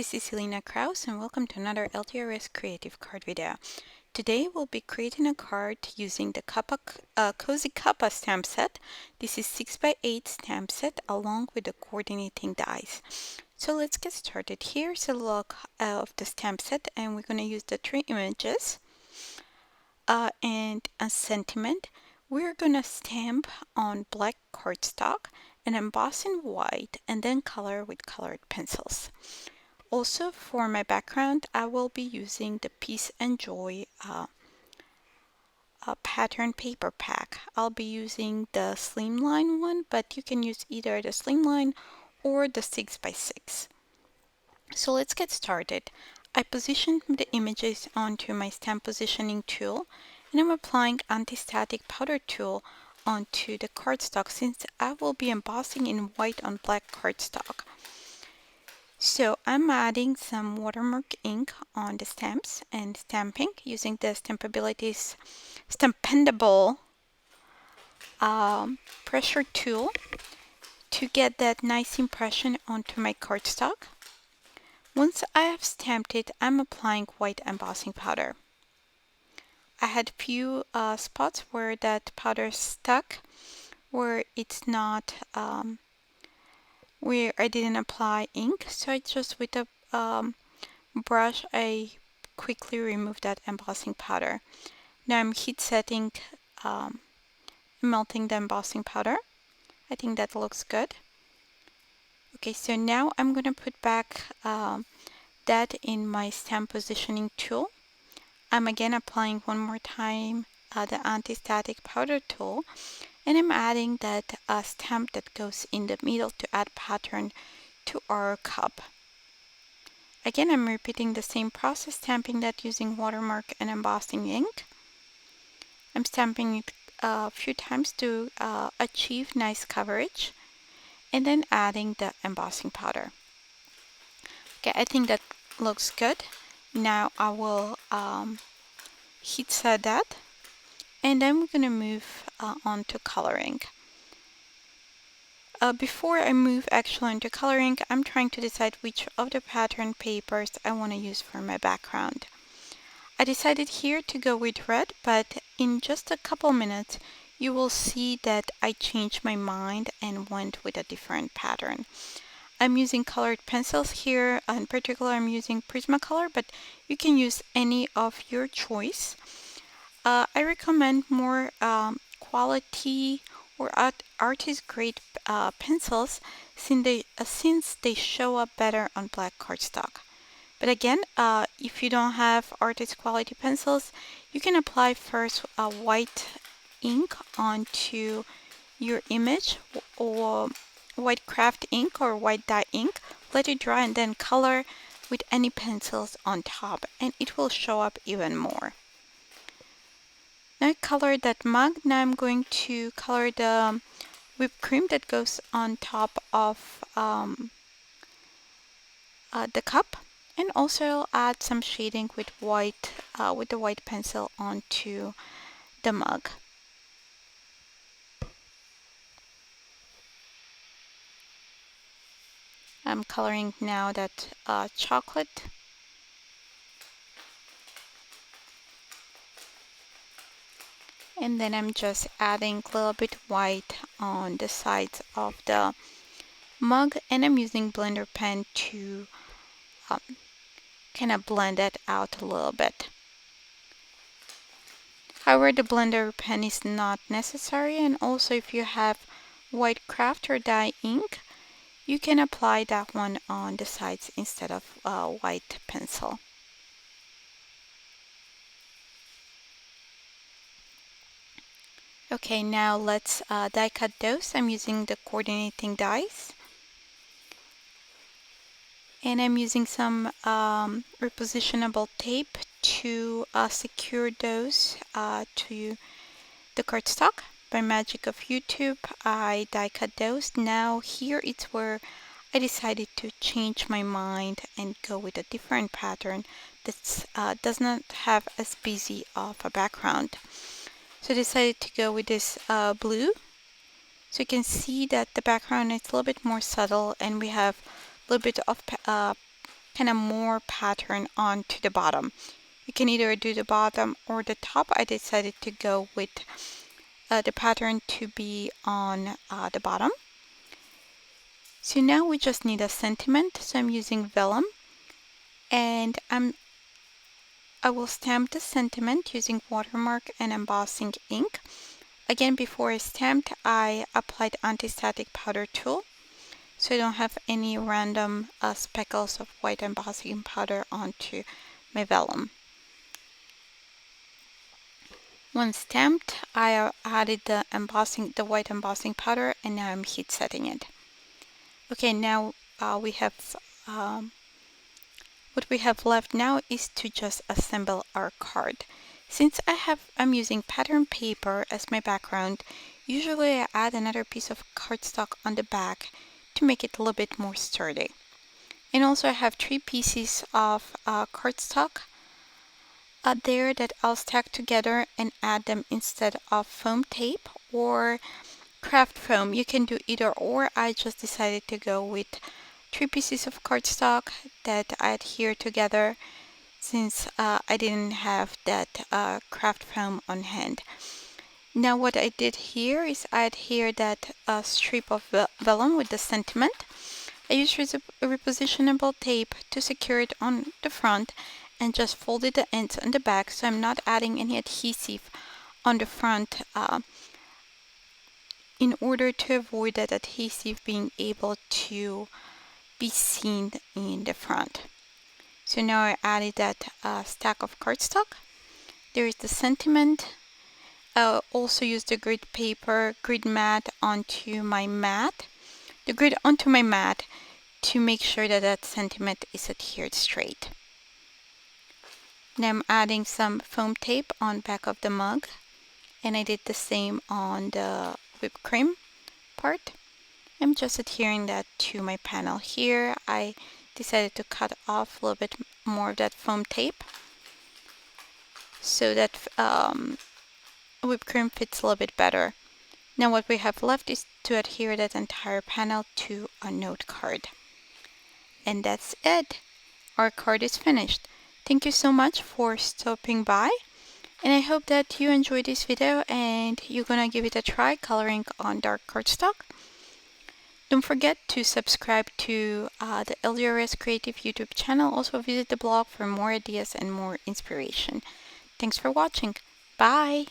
this is Ilina and welcome to another LDRS creative card video. Today we'll be creating a card using the Cozy Cuppa stamp set. This is 6x8 stamp set along with the coordinating dies. So let's get started. Here's a look of the stamp set, and we're going to use the 3 images and a sentiment. We're going to stamp on black cardstock and emboss in white and then color with colored pencils. Also, for my background, I will be using the Peace and Joy pattern paper pack. I'll be using the slimline one, but you can use either the slimline or the 6x6. So let's get started. I positioned the images onto my stamp positioning tool, and I'm applying anti-static powder tool onto the cardstock since I will be embossing in white on black cardstock. So I'm adding some Watermark ink on the stamps and stamping using the STAMPendable pressure tool to get that nice impression onto my cardstock. Once I have stamped it, I'm applying white embossing powder. I had few spots where that powder stuck, where it's not where I didn't apply ink, so I just with a brush I quickly remove that embossing powder. Now I'm heat setting, melting the embossing powder. I think that looks good. Okay, so now I'm gonna put back that in my stamp positioning tool. I'm again applying one more time the anti-static powder tool, and I'm adding that stamp that goes in the middle to add pattern to our cup. Again, I'm repeating the same process, stamping that using Watermark and embossing ink. I'm stamping it a few times to achieve nice coverage, and then adding the embossing powder. Okay, I think that looks good. Now I will heat set that, and then we're going to move on to coloring. Before I move actually into coloring, I'm trying to decide which of the pattern papers I want to use for my background. I decided here to go with red, but in just a couple minutes you will see that I changed my mind and went with a different pattern. I'm using colored pencils here. In particular, I'm using Prismacolor, but you can use any of your choice. I recommend more quality or artist grade pencils since they show up better on black cardstock. But again, if you don't have artist quality pencils, you can apply first a white ink onto your image, or white craft ink or white dye ink. Let it dry and then color with any pencils on top, and it will show up even more. Now I colored that mug. Now I'm going to color the whipped cream that goes on top of the cup, and also add some shading with white with the white pencil onto the mug. I'm coloring now that chocolate. And then I'm just adding a little bit white on the sides of the mug, and I'm using blender pen to kind of blend it out a little bit. However, the blender pen is not necessary, and also if you have white craft or dye ink, you can apply that one on the sides instead of white pencil. Okay, now let's die cut those. I'm using the coordinating dies, and I'm using some repositionable tape to secure those to the cardstock. By magic of YouTube, I die cut those. Now here it's where I decided to change my mind and go with a different pattern that does not have as busy of a background. So I decided to go with this blue. So you can see that the background is a little bit more subtle, and we have a little bit of kind of more pattern onto the bottom. You can either do the bottom or the top. I decided to go with the pattern to be on the bottom. So now we just need a sentiment. So I'm using vellum, and I will stamp the sentiment using Watermark and embossing ink. Again, before I stamped, I applied anti-static powder tool, so I don't have any random speckles of white embossing powder onto my vellum. Once stamped, I added the white embossing powder, and now I'm heat setting it. Okay, now we have what we have left now is to just assemble our card. Since I'm using pattern paper as my background, usually I add another piece of cardstock on the back to make it a little bit more sturdy. And also I have 3 pieces of cardstock there that I'll stack together and add them instead of foam tape or craft foam. You can do either or. I just decided to go with 3 pieces of cardstock that I adhere together since I didn't have that craft foam on hand. Now what I did here is I adhere that strip of vellum with the sentiment. I used repositionable tape to secure it on the front and just folded the ends on the back, so I'm not adding any adhesive on the front in order to avoid that adhesive being able to be seen in the front. So now I added that stack of cardstock. There is the sentiment. I also used the grid mat onto my mat. The grid onto my mat to make sure that that sentiment is adhered straight. Now I'm adding some foam tape on back of the mug, and I did the same on the whipped cream part. I'm just adhering that to my panel here. I decided to cut off a little bit more of that foam tape so that whipped cream fits a little bit better. Now what we have left is to adhere that entire panel to a note card. And that's it. Our card is finished. Thank you so much for stopping by, and I hope that you enjoyed this video and you're gonna give it a try coloring on dark cardstock. Don't forget to subscribe to the LDRS Creative YouTube channel. Also visit the blog for more ideas and more inspiration. Thanks for watching. Bye!